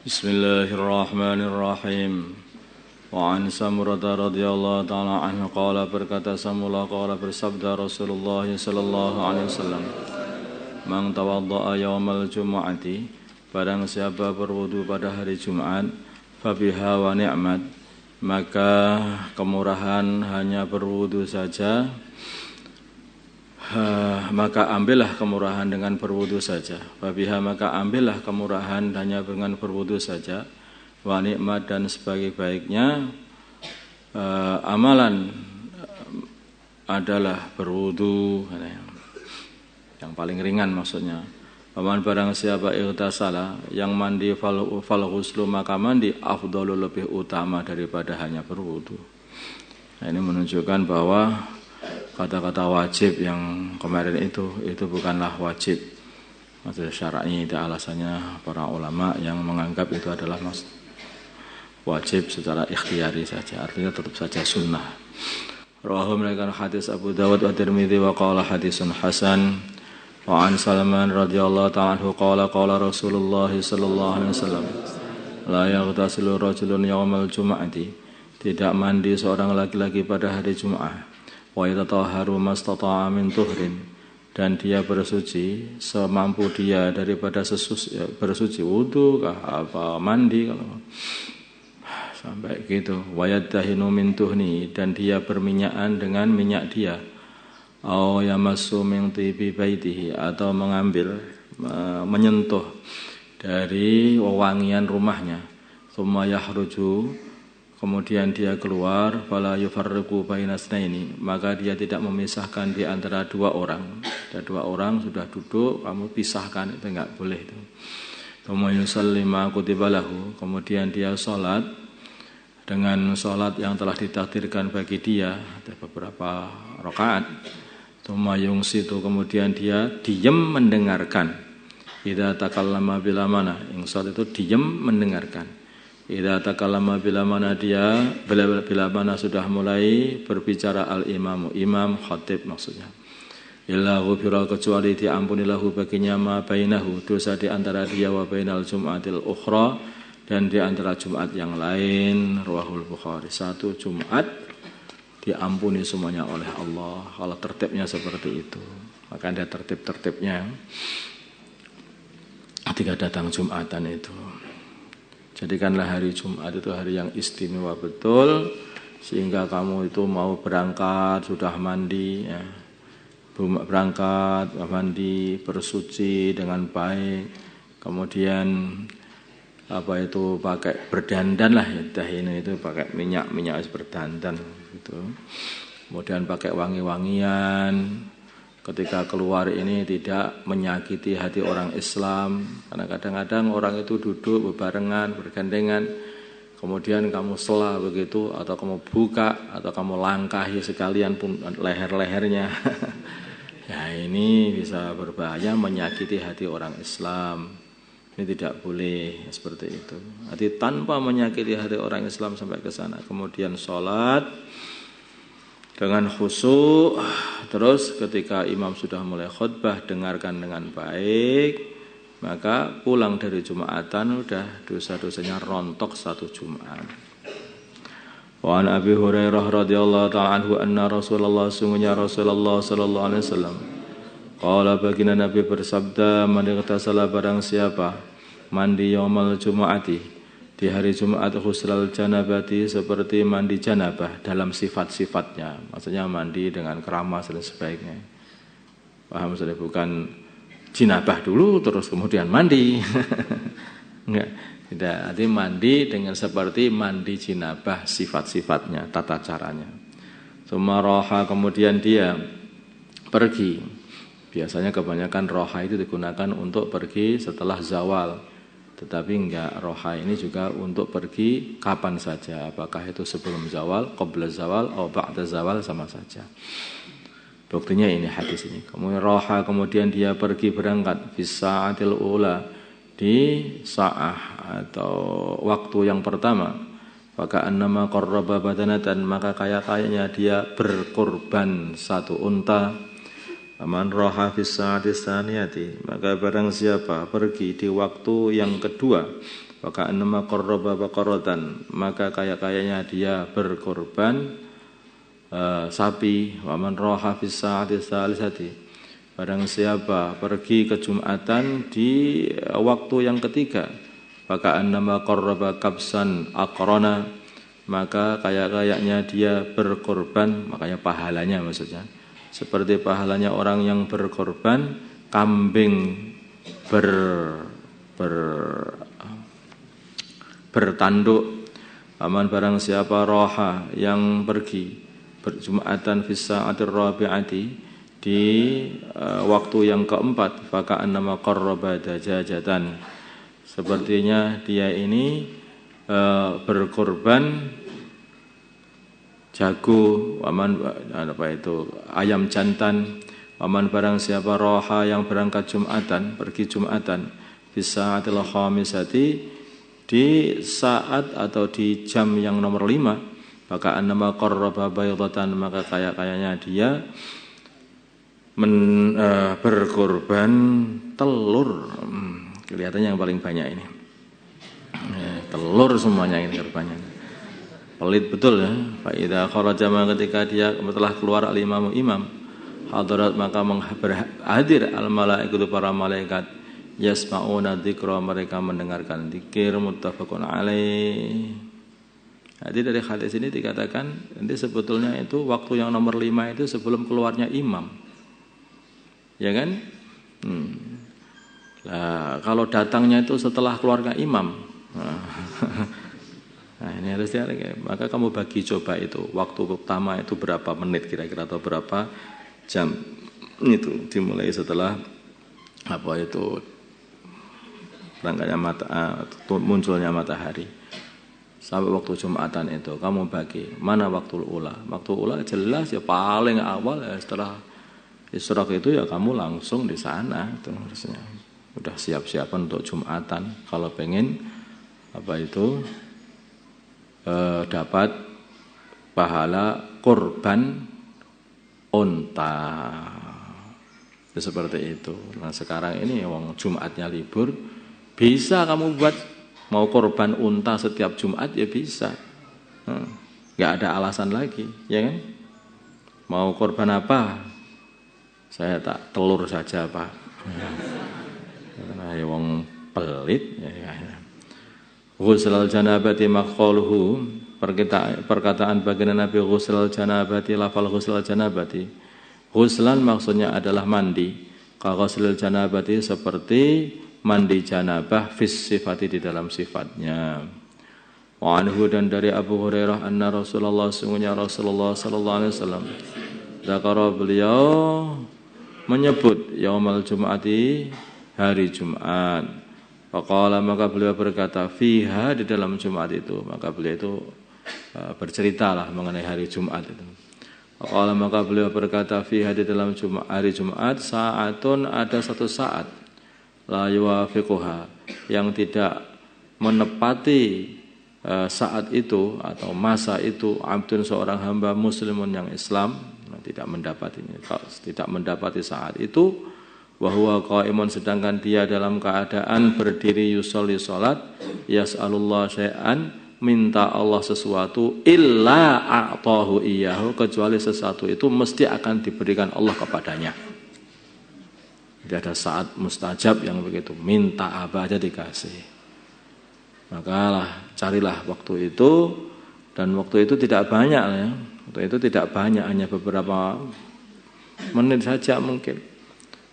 Bismillahirrahmanirrahim. Wa an Samurah radhiyallahu ta'ala anhu qala berkata Samurah qala bersabda Rasulullah sallallahu alaihi wasallam, "Man tawadda'a yaumal jumu'ati," barang siapa berwudu pada hari Jumat, fa biha wa ni'mat, maka kemurahan hanya berwudu saja. Maka ambillah kemurahan dengan berwudu saja. Wabiha maka ambillah kemurahan hanya dengan berwudu saja. Wa nikmat dan sebaik-baiknya amalan adalah berwudu. Yang paling ringan maksudnya. Paman barang siapa ightasala yang mandi fal ghuslu maka mandi afdalu lebih utama daripada hanya berwudu. Nah, ini menunjukkan bahwa kata-kata wajib yang kemarin itu bukanlah wajib. Maksud syar'i itu alasannya para ulama yang menganggap itu adalah wajib secara ikhtiari saja, artinya tetap saja sunnah. Rawahu meriwayatkan hadis Abu Dawud wa Tirmidzi wa qala hadisun hasan. Wa an Salman radhiyallahu ta'ala anhu qala Rasulullah sallallahu alaihi wasallam, la yaghtasilu rajulun yaumal jumu'ati, tidak mandi seorang laki-laki pada hari Jumat. Wa yatatahharu mastata'a min tuhrin, dan dia bersuci semampu dia daripada bersuci wudu kah apa mandi kalau sampai gitu. Wa yadahinu min tuhni, dan dia berminyakan dengan minyak dia. Aw yamassu min tibi baitihi, atau mengambil menyentuh dari wewangian rumahnya. Tsumma yahruju, kemudian dia keluar, fala yufarriqu baina tsnaini, maka dia tidak memisahkan di antara dua orang. Ada dua orang sudah duduk, kamu pisahkan, itu enggak boleh itu. Tsumma yusalli ma kutiba lahu, kemudian dia salat dengan salat yang telah ditakdirkan bagi dia, ada beberapa rakaat. Tsumma yungsitu, kemudian dia diam mendengarkan. Idza takallama bila mana, insat itu diam mendengarkan. Idza takallama bila mana sudah mulai berbicara al-imamu, imam khatib maksudnya. Illa ghufira, kecuali diampuni lahu baginya ma bainahu, dosa di antara dia wa bainal jum'atil ukhra, dan di antara Jumat yang lain. Rawahul Bukhari. Satu Jumat diampuni semuanya oleh Allah kalau tertibnya seperti itu. Maka ada tertib-tertibnya ketika datang Jumatan itu. Jadikanlah hari Jumat itu hari yang istimewa betul, sehingga kamu itu mau berangkat sudah mandi, ya. Berangkat, mandi, bersuci dengan baik, kemudian pakai berdandan lah, ya, ini itu pakai minyak berdandan gitu. Kemudian pakai wangi-wangian. Ketika keluar ini tidak menyakiti hati orang Islam, karena kadang-kadang orang itu duduk bebarengan, bergandengan, kemudian kamu sela begitu, atau kamu buka, atau kamu langkahi sekalian pun leher-lehernya. Ya, ini bisa berbahaya, menyakiti hati orang Islam. Ini tidak boleh seperti itu. Jadi tanpa menyakiti hati orang Islam sampai ke sana, kemudian sholat dengan khusyuk, terus ketika imam sudah mulai khutbah dengarkan dengan baik, maka pulang dari Jumatan udah dosa-dosanya rontok satu Jumat. Wa an Abi Hurairah radhiyallahu ta'ala anhu anna Rasulullah, sungguhnya Rasulullah sallallahu alaihi wasallam, qala, baginda Nabi bersabda, man ightasala, barang siapa mandi yaumal jumu'ati, di hari Jumat, ghusral janabati, seperti mandi janabah dalam sifat-sifatnya, maksudnya mandi dengan keramas dan sebagainya. Paham sudah, bukan jinabah dulu terus kemudian mandi. Enggak, tidak. Arti mandi dengan seperti mandi jinabah, sifat-sifatnya, tata caranya. Sumaraha, kemudian dia pergi. Biasanya kebanyakan roha itu digunakan untuk pergi setelah zawal. Tetapi enggak, roha ini juga untuk pergi kapan saja. Apakah itu sebelum zawal, qabla zawal, atau ba'da zawal, sama saja. Buktinya ini hadis ini. Kemudian roha, kemudian dia pergi berangkat fisa'atil ula, di sa'ah atau waktu yang pertama. Maka annama qarraba badanatan, maka kayaknya dia berkorban satu unta. Faman raha fis sa'ati tsaniyati, maka barang siapa pergi di waktu yang kedua, maka annama qarraba baqaratan, maka kaya-kayanya dia berkorban sapi. Waman raha fis sa'ati tsalisati, barang siapa pergi ke Jumatan di waktu yang ketiga, maka annama qarraba kabsan aqrana, maka kaya-kayanya dia berkorban, makanya pahalanya maksudnya seperti pahalanya orang yang berkorban kambing bertanduk. Aman barang siapa roha yang pergi berjumatan fi sa'atir rabi'ati, di waktu yang keempat, maka annama qarraba dajajatan, sepertinya dia ini berkorban jago. Waman ayam jantan. Waman barang siapa roha yang berangkat Jumatan, pergi Jumatan bisa atil khamisati, di saat atau di jam yang nomor 5, maka annama qarraba baydatan, maka kayaknya dia berkorban telur. Kelihatannya yang paling banyak ini telur semuanya ini korbannya. Pelit betul ya. Fa idza kharaja, ketika dia telah keluar al-imam hadarat, maka hadir al-malaikatu, para malaikat, yasma'una dzikra, mereka mendengarkan zikir. Muttafaqun alaih. Jadi dari hadis ini dikatakan nanti sebetulnya itu waktu yang nomor 5 itu sebelum keluarnya imam. Ya kan? Nah, kalau datangnya itu setelah keluarnya imam. Nah ini harus diartikan. Maka kamu bagi coba itu waktu pertama itu berapa menit kira-kira atau berapa jam, itu dimulai setelah berangkatnya munculnya matahari sampai waktu Jumatan itu kamu bagi mana waktu ula. Waktu ula jelas ya paling awal ya setelah isyraq itu ya kamu langsung di sana itu harusnya udah siap-siap untuk Jumatan kalau pengen dapat pahala kurban unta. Itu seperti itu. Nah sekarang ini wong Jumatnya libur, bisa kamu buat mau kurban unta setiap Jumat ya bisa. Nggak ada alasan lagi, ya kan? Mau kurban apa? Saya tak telur saja Pak. Nah ya wong pelit ya. Ghusl janabati maqaluhu, perkataan baginda Nabi ghusl janabati, lafal ghusl janabati. Ghuslan maksudnya adalah mandi. Ka ghusl janabati, seperti mandi janabah fis sifati, di dalam sifatnya. Wa anhu, dan dari Abu Hurairah, anna Rasulullah, sungguhnya Rasulullah sallallahu alaihi wasallam, dzakara, beliau menyebut yaumal jum'ati, hari Jumat. Faqala, maka beliau berkata, fiha, di dalam Jumat itu, maka beliau itu berceritalah mengenai hari Jumat itu. Faqala, maka beliau berkata, fiha, di dalam hari Jumat, sa'atun, ada satu saat, la yuwafiquha, yang tidak menepati saat itu atau masa itu, abdun, seorang hamba muslimun yang Islam, tidak mendapati saat itu, wa huwa qaimun, sedangkan dia dalam keadaan berdiri, yusolli, salat, yas'alullah syai'an, minta Allah sesuatu, illa a'tahu iyyahu, kecuali sesuatu itu mesti akan diberikan Allah kepadanya. Tidak ada saat mustajab yang begitu, minta apa aja dikasih. Maka carilah waktu itu, dan waktu itu tidak banyak ya. Waktu itu tidak banyak, hanya beberapa menit saja mungkin.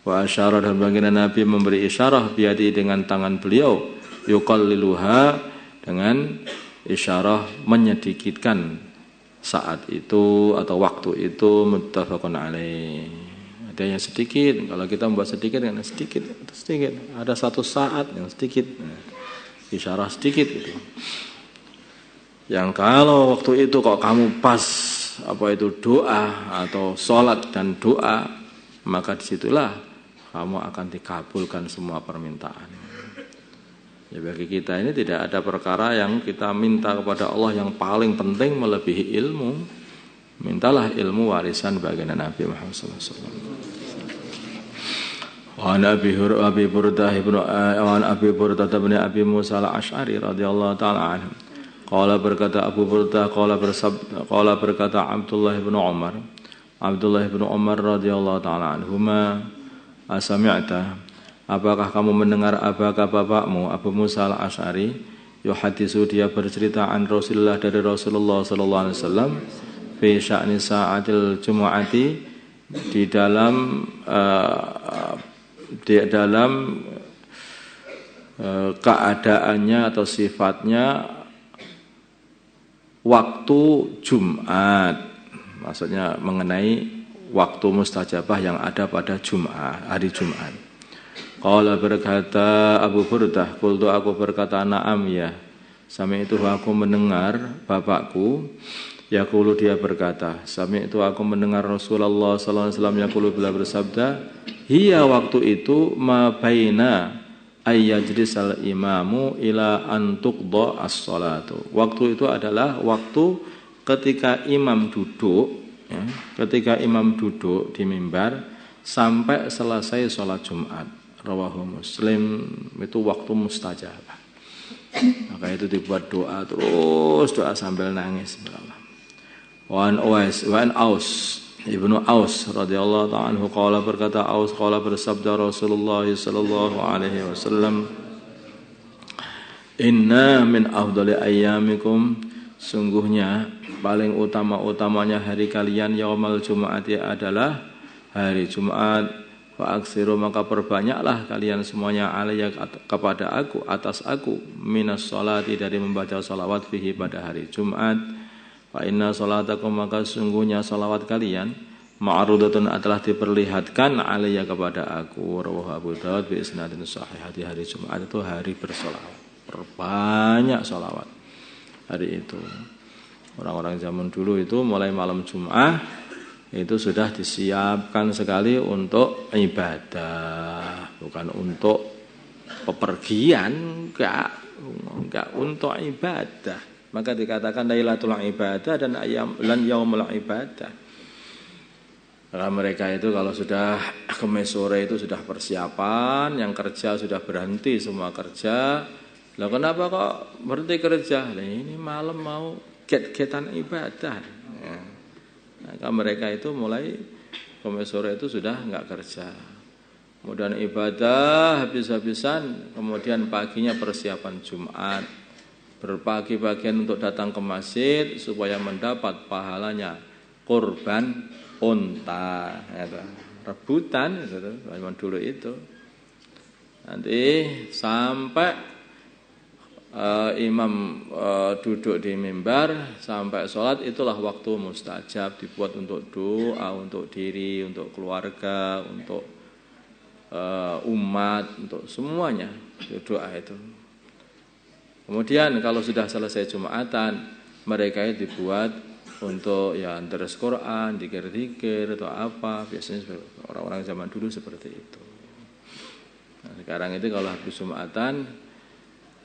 Wa asyara, dan baginda Nabi memberi isyarah biadi, dengan tangan beliau, yuqalliluha, dengan isyarah menyedikitkan saat itu atau waktu itu. Muttafaqun alaih. Ada yang sedikit, kalau kita membuat sedikit dengan sedikit, ada satu saat yang sedikit, isyarah sedikit gitu. Yang kalau waktu itu kok kamu pas doa atau sholat dan doa, maka disitulah kamu akan dikabulkan semua permintaan. Ya, bagi kita ini tidak ada perkara yang kita minta kepada Allah yang paling penting melebihi ilmu. Mintalah ilmu warisan baginda Nabi Muhammad SAW. Wa an Abi Burdah bin Abi Musa al-Asy'ari radhiyallahu taala anhu. Qala berkata Abu Burdah qala berkata Abdullah bin Umar radhiyallahu taala anhuma, asami'ta, apakah kamu mendengar abaka bapakmu Abu Musa al-Asy'ari yuhaditsu, dia bercerita an Rasulullah, dari Rasulullah sallallahu alaihi wasallam, fi sya'ni sa'atil jumu'ati, di dalam keadaannya atau sifatnya waktu Jumat, maksudnya mengenai waktu mustajabah yang ada pada Jumat, hari Jumat. Qala berkata Abu Burdah, qultu aku berkata na'am ya, sami itu aku mendengar bapakku, yaqulu dia berkata, sami itu aku mendengar Rasulullah sallallahu alaihi wasallam yaqulu, bila bersabda, hiya waktu itu ma baina ayyajlisal imamu ila an tuqda as-salatu. Waktu itu adalah waktu ketika imam duduk, ya, ketika imam duduk di mimbar sampai selesai sholat Jumat. Rawahu Muslim, itu waktu mustajabah. Maka itu dibuat doa terus, doa sambil nangis. Wa an Aus Ibnu Aus radhiyallahu ta'ala anhu qala berkata Aus, qala bersabda Rasulullah sallallahu alaihi wasallam, inna min afdali ayyamikum, sungguhnya paling utama-utamanya hari kalian yaumal jumu'ati adalah hari Jumat. Fa aksiru, maka perbanyaklah kalian semuanya alayya kepada aku, atas aku, minas sholati, dari membaca salawat fihi pada hari Jumat. Fa inna salatakum, maka sungguhnya salawat kalian ma'rudatun, adalah diperlihatkan alayya kepada aku. Rawahu Abu Dawud bi isnadin sahih. Hari Jumat itu hari bersolawat, perbanyak solawat hari itu. Orang-orang zaman dulu itu mulai malam Jumat itu sudah disiapkan sekali untuk ibadah, bukan untuk pepergian, enggak untuk ibadah. Maka dikatakan Lailatul Ibadah dan Yaumul Ibadah. Karena mereka itu kalau sudah Kemis sore itu sudah persiapan, yang kerja sudah berhenti semua kerja. Lah kenapa kok berhenti kerja? Lah ini malam mau get-getan ibadah. Ya. Maka mereka itu mulai Kemis sore itu sudah enggak kerja. Kemudian ibadah habis-habisan, kemudian paginya persiapan Jumat. Berpagi-pagian untuk datang ke masjid supaya mendapat pahalanya kurban unta, ya, rebutan zaman dulu itu. Nanti sampai imam duduk di mimbar sampai sholat, itulah waktu mustajab, dibuat untuk doa, untuk diri, untuk keluarga, untuk umat, untuk semuanya doa itu. Kemudian kalau sudah selesai Jumatan, mereka itu dibuat untuk ya deres Quran, dikir-dikir atau apa. Biasanya orang-orang zaman dulu seperti itu. Nah, sekarang itu kalau habis Jumatan,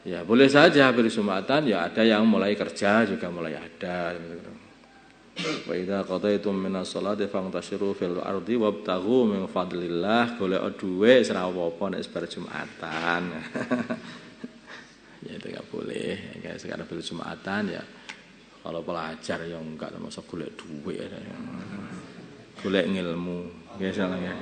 ya boleh saja habis Jumatan, ya ada yang mulai kerja juga mulai ada. Wa idza qadaytum minas sholati fantashiru fil ardi wabtaghu min fadlillah, golek dhuwit ora apa-apa nek bar Jumatan. Ya itu enggak boleh. Kayak sekarang bil Jumatan ya kalau pelajar ya enggak termasuk golek duit ya. Golek ilmu. Biasanya.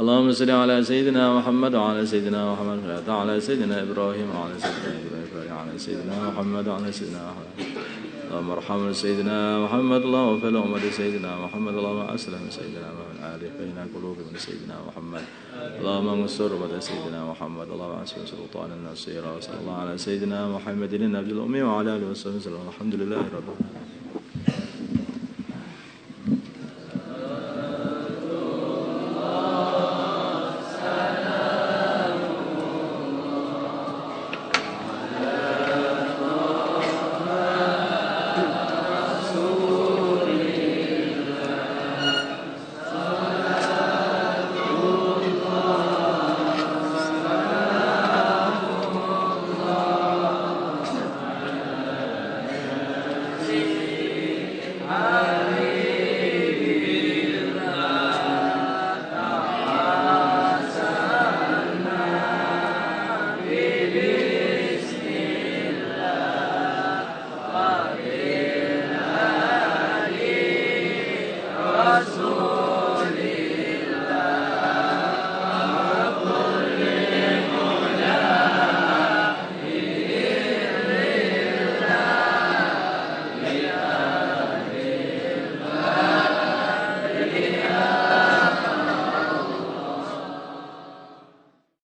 Allahumma shalli ala sayyidina Muhammad wa ala sayyidina Muhammad wa ala sayyidina Ibrahim wa ala sayyidina Ibrahim wa ala sayyidina Muhammad wa ala sayyidina Muhammad. اللهم ارحم سيدنا محمد، اللهم اغفر لأمة سيدنا محمد، اللهم أسلم سيدنا محمد، آله بين قلوب من سيدنا محمد، اللهم انصر أمة سيدنا محمد، اللهم انصر سلطان النصير، وصلى الله على سيدنا محمد النبي الأمي وعلى آله وصحبه وسلم. الحمد لله رب العالمين.